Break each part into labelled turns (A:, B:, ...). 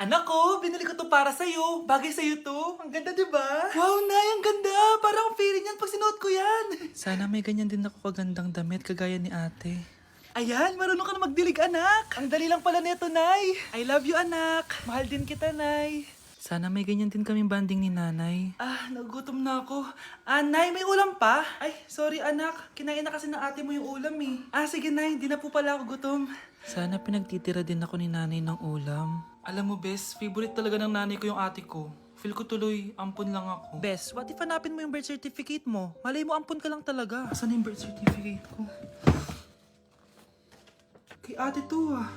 A: Anak ko, binili ko to para sa'yo. Bagay sa'yo to. Ang ganda, di ba? Wow, Nay, ang ganda. Parang feeling yan pag sinuot ko yan.
B: Sana may ganyan din ako kagandang damit kagaya ni ate.
A: Ayan, marunong ka na magdilig, anak. Ang dali lang pala nito, Nay. I love you, anak. Mahal din kita, Nay.
B: Sana may ganyan din kaming banding ni nanay.
A: Nagugutom na ako. Nay, may ulam pa? Ay, sorry, anak. Kinain na kasi ng ate mo yung ulam, eh. Sige, Nay. Di na po pala ako gutom.
B: Sana pinagtitira din ako ni nanay ng ulam.
A: Alam mo, Bes, favorite talaga ng nanay ko yung ate ko. Feel ko tuloy, ampun lang ako.
B: Bes, what if hanapin mo yung birth certificate mo? Malay mo ampun ka lang talaga.
A: Asan yung birth certificate ko? Kay ate to, ah.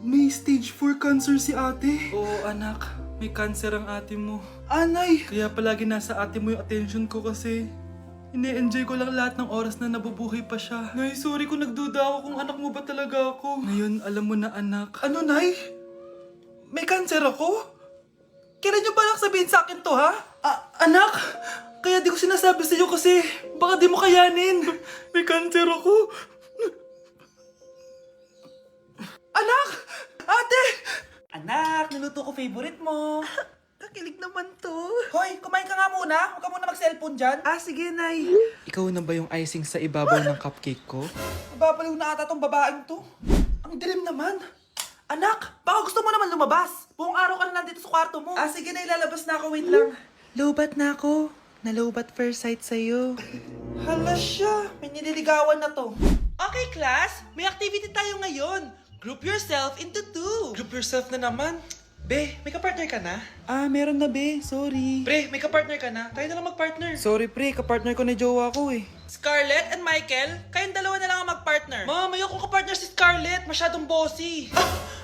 A: May stage 4 cancer si ate. Oo, anak. May cancer ang ate mo. Anay! Kaya palagi nasa ate mo yung attention ko kasi ine-enjoy ko lang lahat ng oras na nabubuhay pa siya. Nay, sorry kung nagduda ako kung anak mo ba talaga ako. Ngayon, alam mo na, anak. Ano, Nay? May cancer ako? Kailan niyo balak sabihin sa akin to, ha? Anak! Kaya di ko sinasabi sa'yo kasi baka di mo kayanin. May cancer ako. Anak! Ate! Anak, niluto ko favorite mo. Kakilig naman to. Hoy, kumain ka nga muna. Huwag ka muna mag-cellphone dyan. Sige, Nay.
B: Ikaw na ba yung icing sa ibabaw ng cupcake ko?
A: Babaliw na ata tong babaeng to. Ang dilim naman. Anak, baka gusto mo naman lumabas. Buong araw ka na nandito sa kwarto mo. Sige na, ilalabas na ako. Wait lang.
B: Lowbat na ako. Nalowbat first sight sa'yo.
A: Hala siya. May nililigawan na to. Okay, class. May activity tayo ngayon. Group yourself into 2. Group yourself na naman? Be, may kapartner ka na?
B: Meron na be. Sorry.
A: Pre, may kapartner ka na? Tayo na lang magpartner.
B: Sorry pre, kapartner ko na jowa ko eh.
A: Scarlett and Michael, kayong dalawa na lang ang magpartner. Ma'am, ayoko kapartner si Scarlett. Masyadong bossy.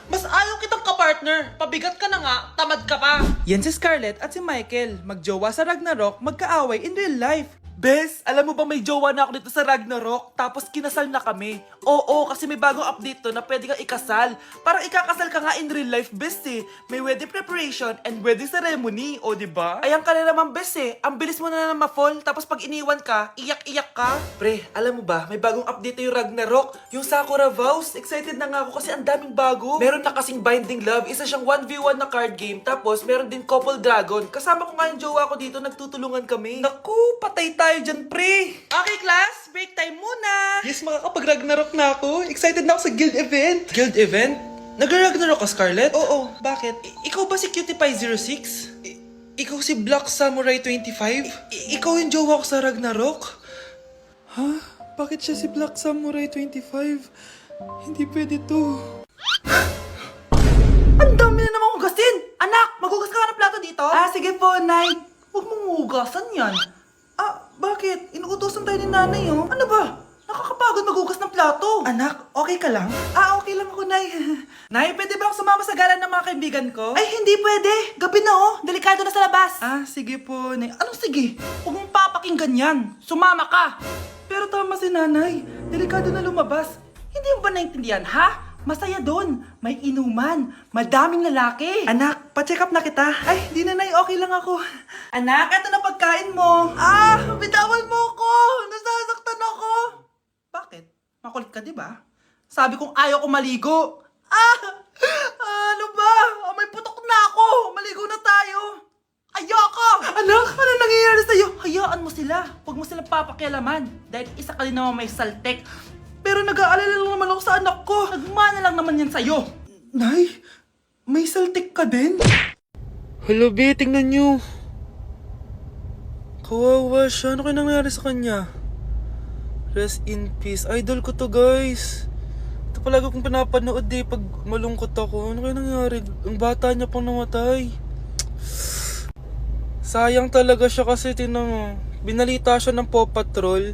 A: Mas ayaw kitang kapartner. Pabigat ka na nga, tamad ka pa.
B: Yan si Scarlett at si Michael. Magjowa sa Ragnarok, magkaaway in real life.
A: Bes, alam mo ba may jowa na ako dito sa Ragnarok? Tapos kinasal na kami. Oo, kasi may bagong update to na pwede kang ikasal. Parang ikakasal ka nga in real life, bes eh. May wedding preparation and wedding ceremony, o diba? Ayan ka na naman, bes eh. Ang bilis mo na ma-fall, tapos pag iniwan ka, iyak-iyak ka. Pre, alam mo ba, may bagong update yung Ragnarok. Yung Sakura Vows. Excited na nga ako kasi ang daming bago. Meron na kasing Binding Love, isa siyang 1v1 na card game. Tapos meron din Couple Dragon. Kasama ko nga yung jowa ko dito, nagtutulungan kami. Naku, patay tayo dyan, pre. Okay, class, break time muna. Yes, makakapag-Ragnarok na ako. Excited na ako sa guild event. Guild event? Nag-Ragnarok ka, Scarlett? Oo, bakit? Ikaw ba si Cutie Pie 06? Ikaw si Black Samurai 25? Ikaw yung jowa ko sa Ragnarok? Ha? Bakit siya si Black Samurai 25? Hindi pwede to. Ang dami na namang hugasin! Anak, maghugas ka nga ng plato dito? Sige po, Nay. Huwag mong hugasan yan. Bakit? Inuutosan tayo ni nanay, oh. Ano ba? Nakakapagod maghugas ng plato. Anak, okay ka lang? Okay lang ako, Nay. Nay, pwede ba akong sumama sa gala ng mga kaibigan ko? Ay, hindi pwede. Gabi na, oh. Delikado na sa labas. Sige po, Nay. Anong sige? Huwag mong papakinggan yan. Sumama ka. Pero tama si nanay. Delikado na lumabas. Hindi mo ba naintindihan, ha? Masaya doon. May inuman. Madaming lalaki. Anak, pa-check up na kita. Ay, di na, Nay. Okay lang ako. Anak, eto na pagkain mo. Bitawan mo ako. Nasasaktan ako. Bakit? Makulit ka, di ba? Sabi kong ayaw ko maligo. Ano ba? May putok na ako. Maligo na tayo. Ayoko! Anak, ano nangyayari sa'yo? Hayaan mo sila. Huwag mo silang papakialaman. Dahil isa ka din naman may saltek. Pero nag-aalala lang naman ako sa anak ko. Nagmana lang naman yan sa'yo. Nay, may saltik ka din?
B: Hello be, tingnan nyo. Kawawa siya. Ano kaya nangyari sa kanya? Rest in peace. Idol ko to, guys. Ito palagi kong pinapanood eh pag malungkot ako. Ano kaya nangyari? Ang bata niya pang namatay. Sayang talaga siya kasi tinan mo. Binalita siya ng Paw Patrol.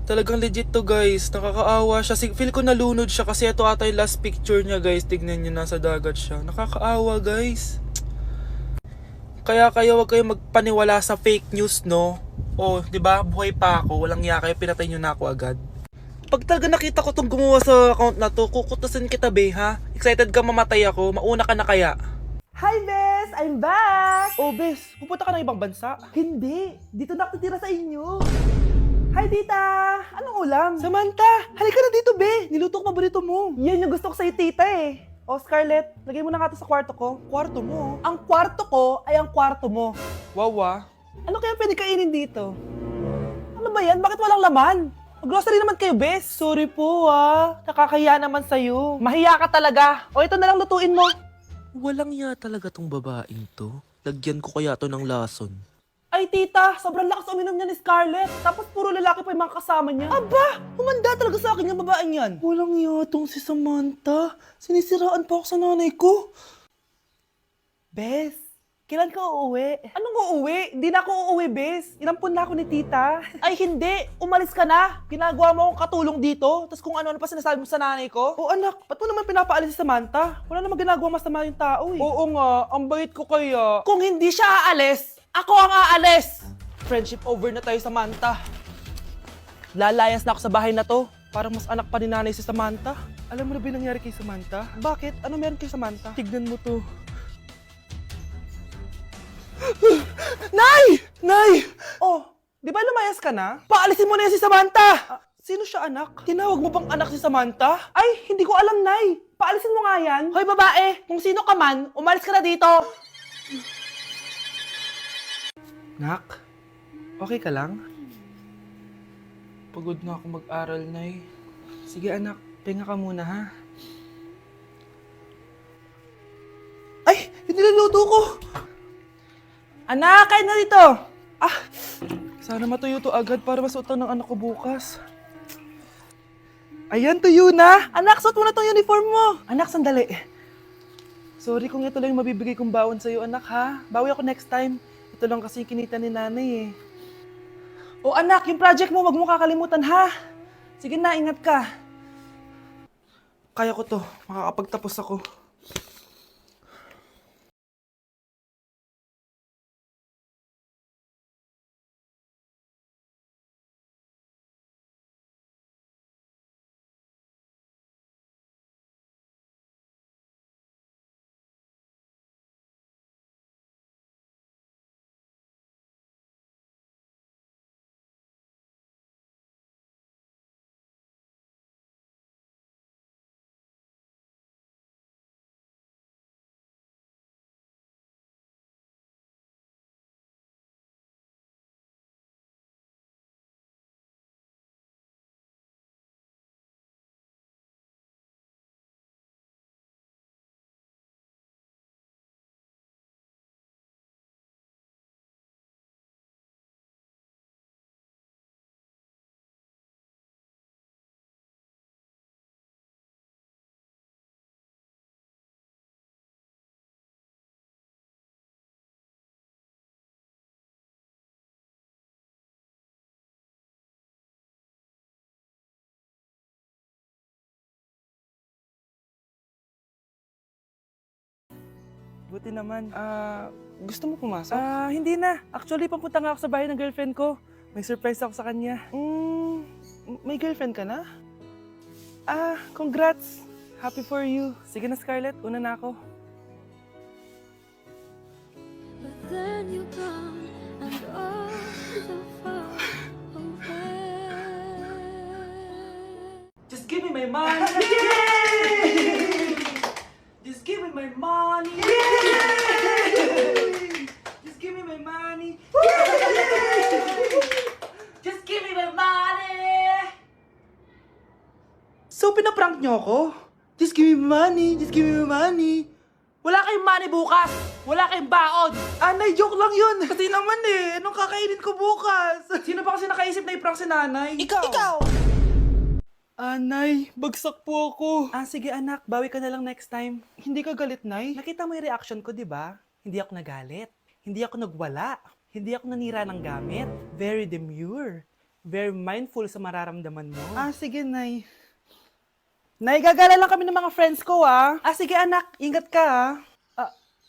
B: Talagang legit to, guys. Nakakaawa siya. Feel ko nalunod siya kasi ito ata yung last picture niya, guys. Tignan niyo, nasa dagat siya. Nakakaawa, guys. Kaya kayo wag kayo magpaniwala sa fake news, no? Di ba? Buhay pa ako. Walang iya kayo. Pinatay niyo na ako agad. Pag talaga nakita ko tong gumawa sa account na to, kukutasin kita, be, ha? Excited ka mamatay ako. Mauna ka na kaya.
A: Hi, Bes! I'm back!
B: Bes, pupunta ka ng ibang bansa?
A: Hindi. Dito na ako titira sa inyo. Hi, tita! Anong ulam?
B: Samantha, halika na dito, be. Niluto ko paborito mo.
A: Yan yung gusto ko sa'yo, tita eh. Oh, Scarlett, lagay mo na nga to sa kwarto ko. Kwarto mo? Ang kwarto ko ay ang kwarto mo.
B: Wawa.
A: Ano kaya pwede kainin dito? Ano ba yan? Bakit walang laman? Mag-grocery naman kayo, bes. Sorry po, nakakahiya naman sa'yo. Mahiya ka talaga. O ito na lang lutuin mo.
C: Walang ya talaga tong babaeng to. Lagyan ko kaya to ng lason.
A: Ay, tita, sobrang lakas uminom niya ni Scarlett. Tapos puro lalaki pa yung mga kasama niya. Aba, humanda talaga sa akin yung babaeng yan. Walang yatong si Samantha. Sinisiraan pa ako sa nanay ko. Bes, kailan ka uuwi? Anong uuwi? Hindi na ako uuwi, Bes. Inampun na ako ni tita. Ay, hindi. Umalis ka na. Ginagawa mo akong katulong dito. Tapos kung ano-ano pa sinasabi mo sa nanay ko. Oh, anak, ba't mo naman pinapaalis si Samantha? Wala namang ginagawa masama yung tao eh. Oo nga, ang bait ko kaya. Kung hindi siya aalis, ako ang aalis! Friendship over na tayo, Samantha. Lalayas na ako sa bahay na to. Parang mas anak pa ni nanay si Samantha. Alam mo na ba yung nangyari kay Samantha? Bakit? Ano meron kay Samantha? Tignan mo to. Nay! Nay! Oh, di ba lumayas ka na? Paalisin mo na yan si Samantha! Sino siya, anak? Tinawag mo bang anak si Samantha? Ay, hindi ko alam, Nay. Paalisin mo nga yan. Hoy, babae! Kung sino ka man, umalis ka na dito! Nak, okay ka lang?
B: Pagod na ako mag-aral, Nay. Sige anak, pahinga ka muna ha.
A: Ay, yung niluluto ko! Anak, kain na dito! Ah,
B: Sana matuyo to agad para masuotan ng anak ko bukas.
A: ayan, tuyo na! Anak, suot mo na tong uniform mo! Anak, sandali. Sorry kung ito lang yung mabibigay kong bawon sa'yo, anak ha. Bawi ako next time. Ito lang kasi kinita ni nanay eh. O anak, yung project mo, wag mo kakalimutan ha. Sige na, ingat ka. Kaya ko to, makakapagtapos ako. Buti naman. Gusto mo pumasok? Hindi na. Actually, papunta nga ako sa bahay ng girlfriend ko. May surprise ako sa kanya. May girlfriend ka na? Congrats. Happy for you. Sige na, Scarlett. Una na ako.
D: But then you come and all so far away.
A: Just give me my money. Yay! Just give me my money. Yay! Just give me my money. Just give me my money. So, pinaprank niyo ako? Just give me my money. Just give me my money. Wala kayong money bukas. Wala kayong baon. Nay, joke lang yun. Kasi naman anong kakainin ko bukas? Sino ba kasi nakaisip na i-prank si nanay? Ikaw! Nay, bagsak po ako. Sige anak, bawi ka na lang next time. Hindi ka galit, Nay? Nakita mo yung reaction ko, di ba? Hindi ako nagalit. Hindi ako nagwala. Hindi ako nanira ng gamit. Very demure. Very mindful sa mararamdaman mo. Sige, Nay. Nay, gagala lang kami ng mga friends ko, sige anak, ingat ka,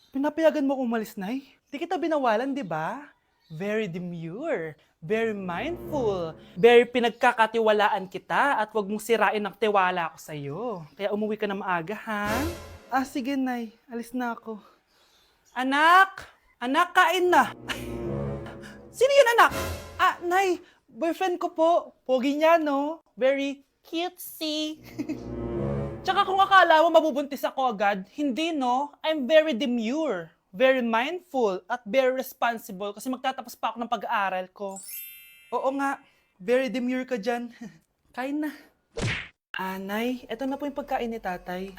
A: pinapayagan mo umalis, Nay? Di kita binawalan, di ba? Very demure, very mindful, very pinagkakatiwalaan kita at wag mong sirain ang tiwala ko sa'yo. Kaya umuwi ka na maaga, ha? Sige, Nay. Alis na ako. Anak! Anak, kain na! Sino yun, anak? Nay, boyfriend ko po. Pogi niya, no? Very cutesy. Tsaka kung akala mo mabubuntis ako agad, hindi no. I'm very demure, very mindful, at very responsible kasi magtatapos pa ako ng pag-aaral ko. Oo nga, very demure ka dyan. Kain na. Nay, eto na po yung pagkain ni tatay.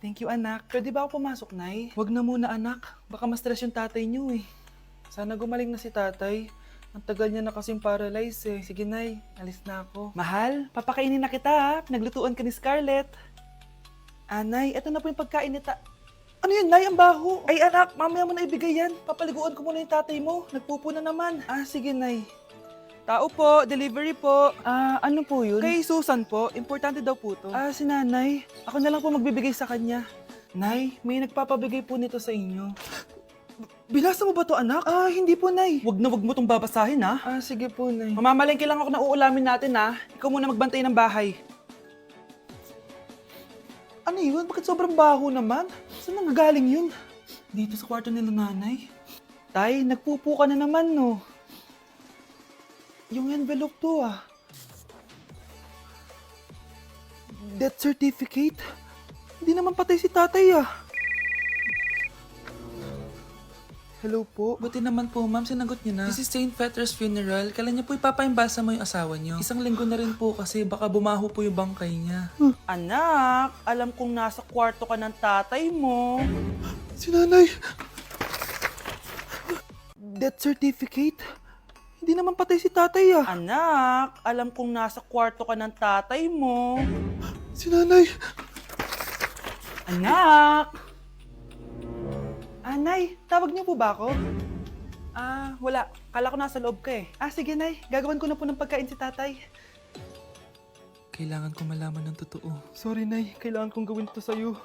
A: Thank you anak. Pwede ba ako pumasok, Nay? Wag na muna anak, baka ma-stress yung tatay niyo eh. Sana gumaling na si tatay. Ang tagal niya na kasing paralyzed eh. Sige Nay, alis na ako. Mahal, papakainin na kita ha. Naglutuan ka ni Scarlett. Nay, eto na po yung pagkain ni Ano yun, Nay? Ang baho. Ay anak, mamaya mo na ibigay yan. Papaliguan ko muna yung tatay mo. Nagpupo na naman. Sige Nay. Tao po, delivery po. Ano po yun? Kay Susan po, importante daw po to. Si nanay. Ako na lang po magbibigay sa kanya. Nay, may nagpapabigay po nito sa inyo. Binasa mo ba to anak? Hindi po Nay. Wag na wag mo tong babasahin ha. Sige po Nay. Mamamalengke lang ako na uulamin natin ha. Ikaw muna magbantay ng bahay. Ano yun? Bakit sobrang baho naman? Saan nanggagaling yun? Dito sa kwarto nila nanay. Tay, nagpupo ka na naman no. Yung envelope to Death certificate? Hindi naman patay si tatay Hello po. Buti naman po ma'am, sinagot niyo na. This is St. Peter's Funeral. Kailan niyo po ipapaimbasa mo yung asawa niyo? Isang linggo na rin po kasi baka bumaho po yung bangkay niya. Anak, alam kong nasa kwarto ka ng tatay mo. Si nanay. Death certificate? Hindi naman patay si tatay Anak, alam kong nasa kwarto ka ng tatay mo. Si nanay. Anak! Nay, tawag niyo po ba ako? Wala. Kala ko nasa loob ka eh. Sige Nay, gagawan ko na po ng pagkain si tatay.
B: Kailangan ko malaman ng totoo.
A: Sorry Nay, kailangan kong gawin ito sa'yo.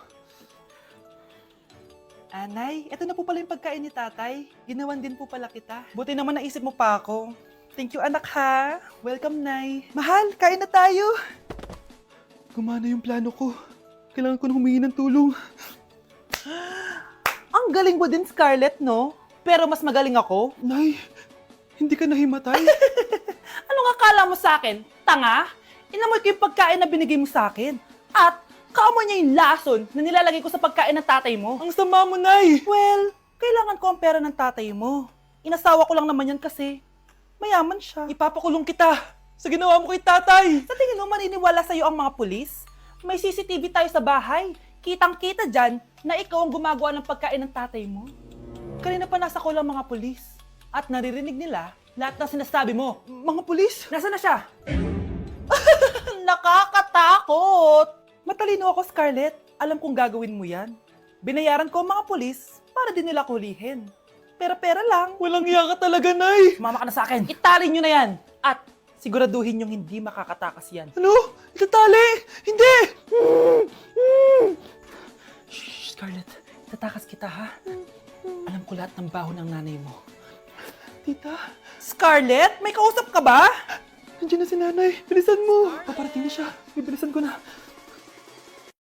A: Nay, eto na po pala yung pagkain ni tatay. Ginawan din po pala kita. Buti naman naisip mo pa ako. Thank you anak ha. Welcome Nay. Mahal, kain na tayo. Gumana yung plano ko. Kailangan ko na humingi ng tulong. Ang galing mo din Scarlett no? Pero mas magaling ako. Nay, hindi ka nahimatay. Anong akala mo sa akin? Tanga? Inamoy ko yung pagkain na binigay mo sa akin. At kaamoy niya yung lason na nilalagay ko sa pagkain ng tatay mo. Ang sama mo, Nay! Well, kailangan ko ang pera ng tatay mo. Inasawa ko lang naman yan kasi mayaman siya. Ipapakulong kita sa ginawa mo kay tatay. Sa tingin mo, maniniwala sa'yo ang mga pulis? May CCTV tayo sa bahay. Kitang-kita dyan na ikaw ang gumagawa ng pagkain ng tatay mo. Kanina pa nasa kulang mga pulis. At naririnig nila lahat ng sinasabi mo. Mga pulis? Nasaan na siya? Nakakatakot! Matalino ako, Scarlett. Alam kong gagawin mo yan. Binayaran ko ang mga pulis para din nila kulihin. Pera-pera lang. Walang iya ka talaga, Nay! Sumama ka na sa akin. Itali nyo na yan. At siguraduhin nyong hindi makakatakas yan. Ano? Itatali? Hindi! Shh, Scarlett. Itatakas kita, ha? Alam ko lahat ng baho ng nanay mo. Tita? Scarlett? May kausap ka ba? Nandiyan na si nanay. Bilisan mo. Paparating na siya. Bibilisan ko na.